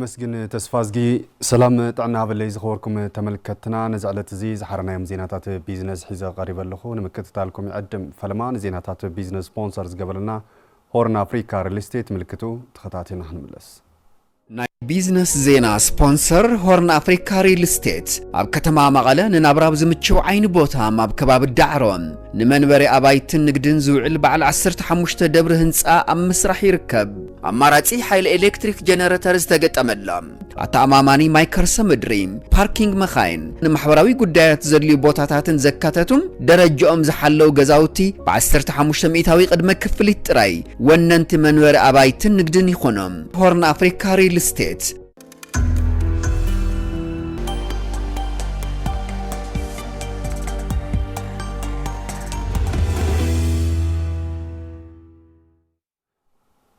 ተመስግን ተስፋዝጊ ሰላም ጣዕና በለይ ዝኸወርኩም ተመልከትና ነዝዕለት እዚ ዝሓረናዮም ዜናታት ቢዝነስ ሒዘ ቀሪበ ኣለኹ ንምክትታልኩም ይዕድም ፈለማን ዜናታት ቢዝነስ ስፖንሰር ዝገበለና ሆርን አፍሪካ ሪል ስቴት ምልክቱ ተኸታቲና ክንምለስ ናይ ቢዝነስ ዜና ስፖንሰር ሆርን አፍሪካ ሪል ስቴት ኣብ ከተማ መቐለ ንናብራብ ዝምችው ዓይኒ ቦታ ኣብ ከባቢ ዳዕሮን ንመንበሪ ኣባይትን ንግድን ዝውዕል በዓል 15 ደብሪ ህንፃ ኣብ ምስራሕ ይርከብ ኣማራጺ ሓይሊ ኤሌክትሪክ ጀነሬተር ዝተገጠመሎም ኣተኣማማኒ ማይከርሰ ምድሪ ፓርኪንግ መኻይን ንማሕበራዊ ጉዳያት ዘድልዩ ቦታታትን ዘካተቱም ደረጃኦም ዝሓለው ገዛውቲ ብ15 ሚእታዊ ቅድመ ክፍሊት ጥራይ ወነንቲ መንበሪ ኣባይትን ንግድን ይኾኖም ሆርን አፍሪካ ሪል ስቴት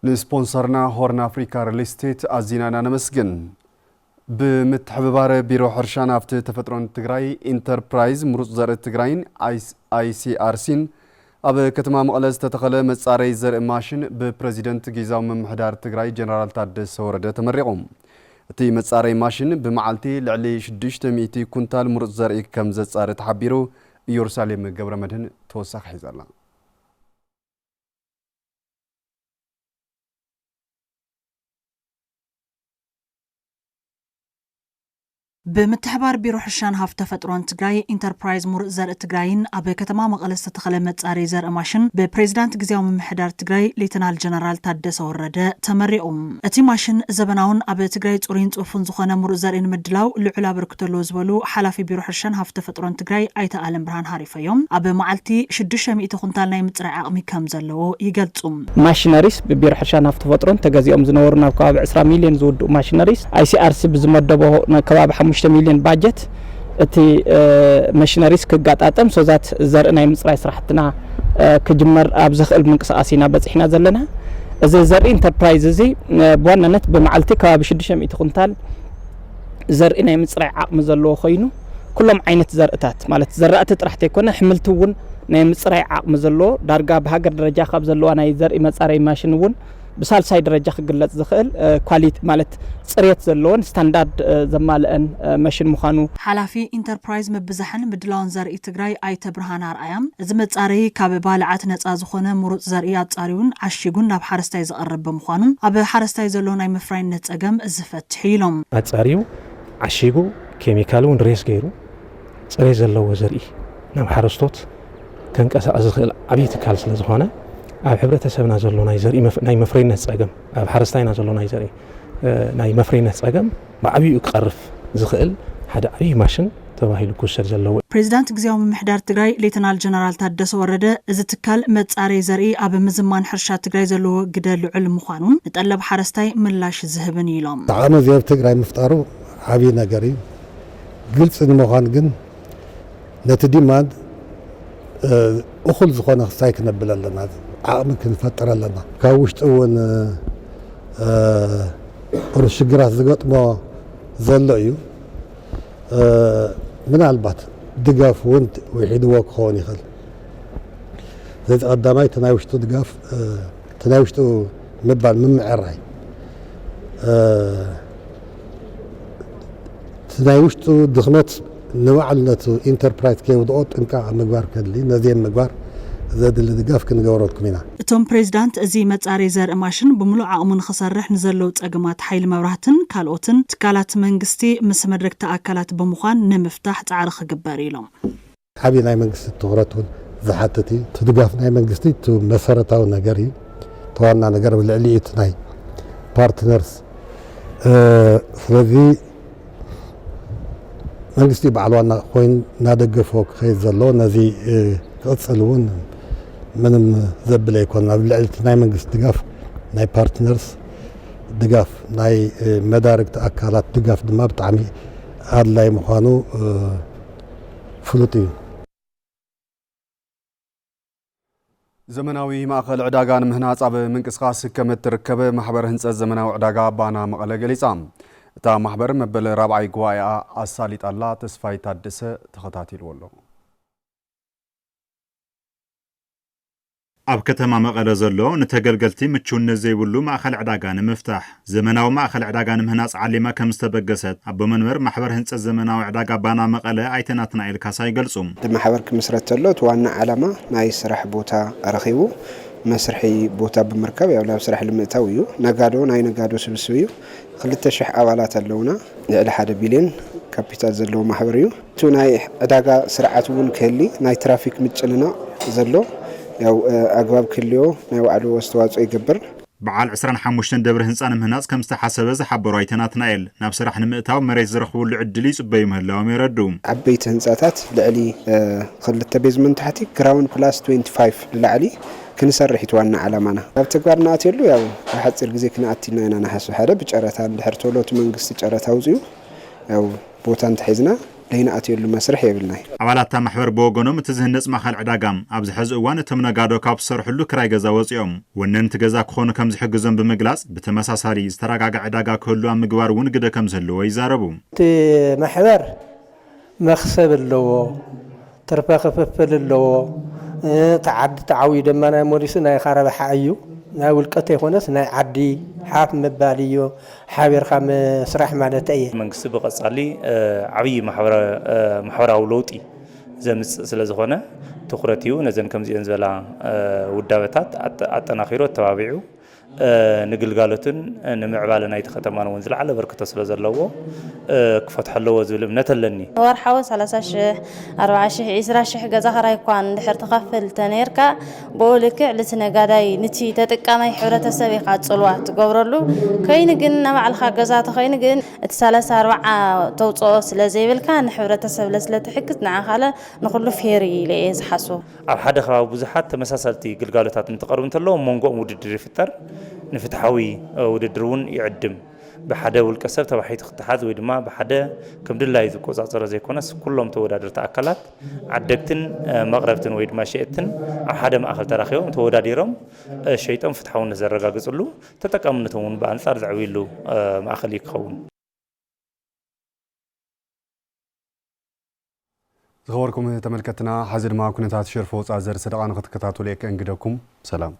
لسبونسرنا هورن أفريكا ريل ستيت أزينانا نمسجن بمتحببار بيرو حرشان أفت تفترون تجراي انتربرايز مروز زر تجراين ICRCين أب كتمام مقلز تتخلى مساري زر ماشين ببريزيدنت جيزاو من محدار تجراي جنرال تادس ورده تمرقهم تي مساري ماشين بمعالتي لعلي شدش تميتي كنتال مروز زر كم زت صار تحبيرو يورساليم قبر مدهن توسخ حزلا بمتحبار بيرو حرشان هاف تفترون تجراي انتربرايز مرق زر تجراين أب كتما مقلس تتخلى متصاري زر ماشين ببريزيدنت جزياو من محدار تجراي ليتنال جنرال تادس ورده تمرقهم اتي ماشين زبناون أب تجراي تورين توفن زخنا مرق زر إن مدلاو لعلا بركتلو زبلو حلافي بيرو حرشان هاف تفترون تجراي أيتا آلم برهان هاريفا يوم أب معالتي شدشة مئة خنتال ناي مترع عقمي كام زلو يقلتهم ماشيناريس ببيرو حرشان هاف تفترون تجازيهم زنورنا بكواب 10 مليون زود ماشيناريس ICRC بزمدبو كواب 5 مليون باجت اتي ماشيناريس كقاطاطم سوزات زرنا يمصراي سرحتنا كجمر ابزخل منقساسينا بصحنا زلنا از زر انتربرايز زي بواننت بمعلتي كواب 600 كنتال زرنا يمصراي عقم زلو خوينو كلهم عينت زرقتات مالت زرقت طرحت يكون حملتون ناي مصراي عقم زلو دارغا بهاجر درجه خاب زلو ناي زر مصراي ماشينون بسالساي درجه خغلص زخل كواليتي مالت صريت زلون ستاندارد زمالن ماشين مخانو حلافي انتربرايز مبزحن مدلون زرئي تግራይ ኣይተ ብርሃን ኣርኣያም እዚ መጻረይ ካብ ባልዓት ነጻ ዝኾነ ሙሩጽ ዘርኢ ኣጻሪውን ዓሽጉን ናብ ሓረስታይ ዝቐርብ ብምዃኑ ኣብ ሓረስታይ ዘሎ ናይ ምፍራይነት ጸገም ዝፈትሕ ኢሎም ኣጻሪው ዓሽጉ ኬሚካሉን ሬስ ገይሩ ጽሬ ዘለዎ ዘርኢ ናብ ሓረስቶት ከንቀሳቀስ ዝኽእል ዓብይ ትካል ስለ ዝኾነ ኣብ ሕብረተሰብና ዘሎ ናይ ዘርኢ ናይ መፍረይነት ጸገም ኣብ ሓረስታይና ዘሎ ናይ ዘርኢ ናይ መፍረይነት ጸገም ብዓብዩ ክቀርፍ ዝኽእል ሓደ ዓብይ ማሽን ተባሂሉ ክውሰድ ዘለዎ ፕሬዝዳንት ግዝያዊ ምምሕዳር ትግራይ ሌተናል ጀነራል ታደሰ ወረደ እዚ ትካል መጻረይ ዘርኢ ኣብ ምዝማን ሕርሻ ትግራይ ዘለዎ ግደ ልዑል ምዃኑን ንጠለብ ሓረስታይ ምላሽ ዝህብን ኢሎም ጣዕመ ዘብ ትግራይ ምፍጣሩ ዓብይ ነገር እዩ ግልጽ ንምዃን ግን ነቲ ዲማንድ እኹል ዝኾነ ክስታይ ክነብል ኣለና عقم كنفتر لنا كاوشت ون ورشجرات زقط ما زلّيو من البات دقاف ونت ويحيد وق خوني خل زي قدامي تناوشتو دقاف تناوشتو مبال من معراي تناوشتو دخنت نوعلنتو انتربرايز كي ودقط انكا مقبار كدلي نزين مقبار زاد اللي دقاف كنقورتكم هنا توم بريزيدنت ازي مصاري زر ماشين بملو عقمن خسرح نزلو صقمات حيل مبراهتن كالوتن تكالات منغستي مس مدرك تاكلات بمخان نمفتاح تعال خغبر يلوم حبي ناي منغستي تغرتون زحتتي تدقاف ناي منغستي تو مسرتاو نغري توانا نغر بالعليت ناي بارتنرز فلذي منغستي بعلوانا خوين نادقفوك خيز زلو نزي قصلون منم زبل يكون بالعلت ناي منغست دقاف ناي بارتنرز دقاف ناي مدارك تأكلات دقاف دما بطعمي هاد لاي مخانو فلوتي زمناوي ماخل عداغان مهناص اب منقسقاس كمت تركب محبر هنص زمناوي عداغا بانا مقله غليصام تا محبر مبل رابعي غوايا اساليط الله تسفاي تادسه تخاتاتيل ولو ኣብ ከተማ መቐለ ዘሎ ንተገልገልቲ ምቹውነት ዘይብሉ ማእኸል ዕዳጋ ንምፍታሕ ዘመናዊ ማእኸል ዕዳጋ ንምህናፅ ዓሊማ ከም ዝተበገሰት ኣብ መንበር ማሕበር ህንፀት ዘመናዊ ዕዳጋ ባና መቐለ ኣይተናትና ኢልካሳ ይገልጹ ማሕበር ክምስረት ተሎ ዋና ዓላማ ናይ ስራሕ ቦታ ረኺቡ መስርሒ ቦታ ብምርከብ ያው ናብ ስራሕ ልምእታው እዩ ነጋዶ ናይ ነጋዶ ስብስብ እዩ 2000 ኣባላት ኣለውና ልዕሊ 1 ቢልዮን ካፒታል ዘለዎ ማሕበር እዩ እቲ ናይ ዕዳጋ ስርዓት እውን ክህሊ ናይ ትራፊክ ምጭንና ዘሎ ያው ኣግባብ ክልዮ ናይ ዋዕሉ ኣስተዋጽኦ ይገብር በዓል 25 ደብረ ህንፃ ንምህናፅ ከም ዝተሓሰበ ዝሓበሩ ኣይተናትናኤል ናብ ስራሕ ንምእታው መሬት ዝረኽብሉ ዕድል ይጽበዩ ምህላዎም ይረዱ ዓበይቲ ህንፃታት ልዕሊ 2 ቤዝመንት ታሕቲ ግራውንድ ፕላስ 25 ልዕሊ ክንሰርሕ ይትዋና ዓላማና ኣብ ተግባርና ኣትየሉ ያው ሓፂር ግዜ ክነኣቲና ኢና ናሓስብ ሓደ ብጨረታ ድሕርቶሎት መንግስቲ ጨረታ ውፅዩ ያው ቦታ እንተሒዝና ለይና ኣትየሉ መስርሕ የብልናይ ኣባላታ ማሕበር በወገኖም እቲ ዝህነፅ ማእኸል ዕዳጋም ኣብዚ ሕዚ እዋን እቶም ነጋዶ ካብ ዝሰርሕሉ ክራይ ገዛ ወፂኦም ወነንቲ ገዛ ክኾኑ ከም ዝሕግዞም ብምግላጽ ብተመሳሳሊ ዝተረጋግዐ ዕዳጋ ክህሉ ኣብ ምግባር እውን ግደ ከም ዘለዎ ይዛረቡ እቲ ማሕበር መክሰብ ኣለዎ ትርፈ ክፍፍል ኣለዎ ተዓዲ ተዓዊ ድማ ናይ ሞሪስ ናይ ካረባሓ እዩ ናይ ውልቀት ይኾነስ ናይ ዓዲ ሓፍ መባል እዩ ሓቢርካ መስራሕ ማለት እዩ መንግስቲ ብቐጻሊ ዓብይ ማሕበራዊ ለውጢ ዘምጽእ ስለ ዝኾነ ትኹረት እዩ ነዘን ከምዚአን ዝበላ ውዳበታት ኣጠናኺሮ ተባቢዑ ንግልጋሎትን ንምዕባለ ናይቲ ከተማን እውን ዝለዓለ በርከተ ስለ ዘለዎ ክፈትሕ ኣለዎ ዝብል እምነት ኣለኒ ወርሓዊ 30,000 40,000 20,000 ገዛ ኸራይ እኳ እንድሕር ትኸፍል ተነርካ ብኡልክዕ ልትነጋዳይ ነቲ ተጠቃማይ ሕብረተሰብ ኢኻ ጽልዋ ትገብረሉ ከይን ግን ናባዕልኻ ገዛ ተኸይን ግን እቲ 30-40 ተውፅኦ ስለ ዘይብልካ ንሕብረተሰብ ለስለትሕግዝ ንዓኻለ ንኹሉ ፌር ኢለ ዝሓስቦ ኣብ ሓደ ከባቢ ብዙሓት ተመሳሰልቲ ግልጋሎታት እንትቐርቡ እንተለዉ መንጎኦም ውድድር ይፍጠር ንፍትሓዊ ውድድር እውን ይዕድም ብሓደ ውልቀ ሰብ ተባሂቱ ክትሓዝ ወይ ድማ ብሓደ ከም ድላይ ዝቆጻጸረ ዘይኮነስ ኩሎም ተወዳደርቲ ኣካላት ዓደግትን መቕረብትን ወይ ድማ ሸየጥትን ኣብ ሓደ ማእኸል ተራኺቦም ተወዳዲሮም ሸይጦም ፍትሓውነት ዘረጋግጽሉ ተጠቃምነቶም እውን ብኣንጻር ዝዕብይሉ ማእኸል ይክኸውን ዝኸበርኩም ተመልከትና ሓዚ ድማ ኩነታት ሽርፎ ወፃእ ዘርኢ ሰደቓ ንኽትከታተሉ የክእንግደኩም ሰላም